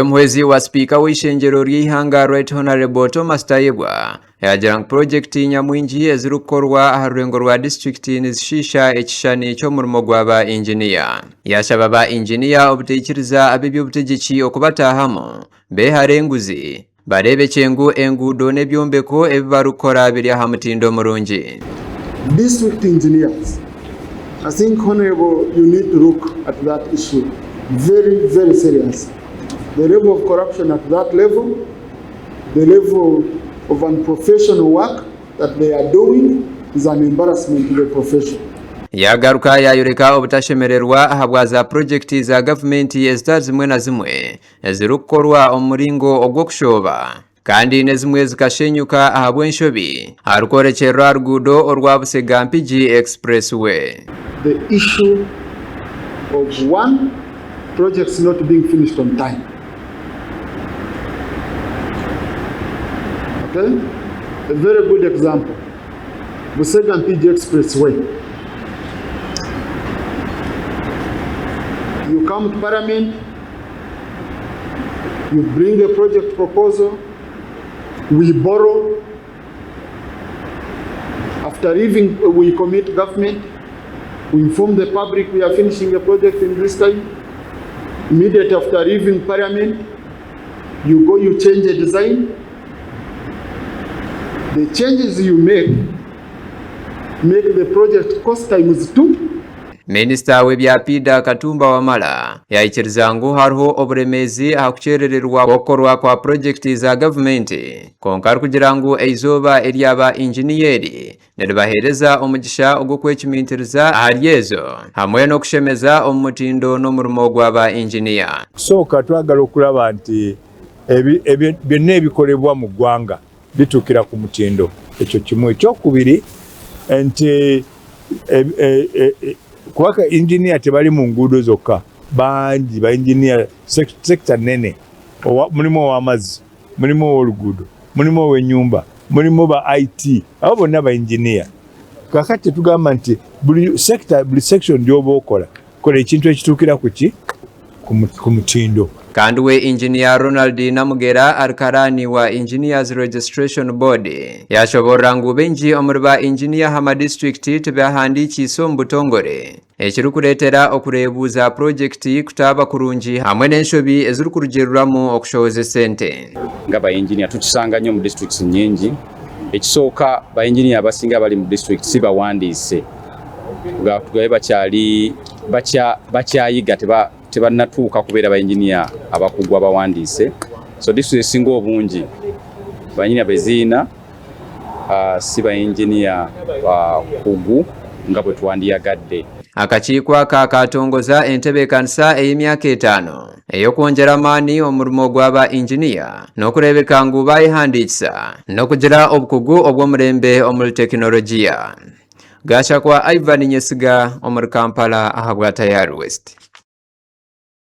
Mwezi wa Spika w'ishenjero ry'ihanga Right Honorable Thomas Tayebwa yagira project nyamwingi ezirukorwa aha rwengo rwa district nizishisha ekishani cyo murimo gwaba engineer yashaba ba engineer obuteekiriza ab'ebyobutegeki okubatahamo beharenguzi barebe cyengu engudo nebyombeko ebibarukora biri aha mutindo murungi. District engineers, I think Honorable, you need to look at that issue very, very serious. The level of corruption at that level, the level of unprofessional work that they are doing is an embarrassment to the profession. Yagaruka yayureka obutashemererwa ahabwaza project za government ezitazimwe na zimwe ezirukorwa omuringo ogwo kushoba kandi nezimwe zikashenyuka ahabwenshobi harukorekerwa rugudo orwa Busega Mpigi Expressway. The issue of one projects not being finished on time. Okay? A very good example, Busega Mpigi Expressway. You come to Parliament, you bring a project proposal, we borrow. After leaving, we commit government, we inform the public we are finishing the project in this time. Immediately after leaving Parliament, you go, you change the design. The changes you make the project cost times 2. Minister w'ebyapida Katumba Wamala yaichiriza ngu hariho oburemezi hakucherererwa gukorwa kwa project za government konkari kugira ngu eizoba eryaba engineeri neribahereza omugisha ogwo kwekimintiriza ahari ezo hamwe no kushemeza omutindo n'omurimo gw'aba engineer. Soka twagala okulaba nti byonna ebikolebwa mu ggwanga bitukira ku mutindo. Ekyo kimu. Ekyokubiri nti kubaka engineer tebali mu nguudo zokka, bangi ba engineer sector nene, mulimu ow'amazzi, mulimu ow'oluguudo, mulimu ow'ennyumba, mulimu ba IT, abo bonna ba engineer. Kakati tugamba nti buli section gy'oba okola kola ekintu ekituukira ku mutindo. Kandi we engineer Ronald Namugera Arkarani wa Engineers Registration Board yashobora ngu benji omurba engineer hama district tebahandikiso mbutongore ekirukuretera okurebuza project kutaba kurungi hamwe n'enshobi ezirukurugeruramu okushoboza sente. Nga ba engineer tukisanga nnyo mu districts nyingi, ekisooka ba engineer abasinga bali mu district si bawandiise tugabe bakyayiga tebannatuuka kubeera ba engineer abakugu abawandiise. So district esinga obungi ba engineer beziina si ba engineer bakugu nga bwe twandiyagadde. Akakiiko akatongoza entebeekanisa ey'emyaka 5 ey'okwongera maani omurimo gw'aba engineer n'okurebeka ngu bayihandikisa n'okugira obukugu obw'omulembe omuli tekinologiya. Gashakwa Ivan Nyesiga omuri Kampala ahabwa Tayari West.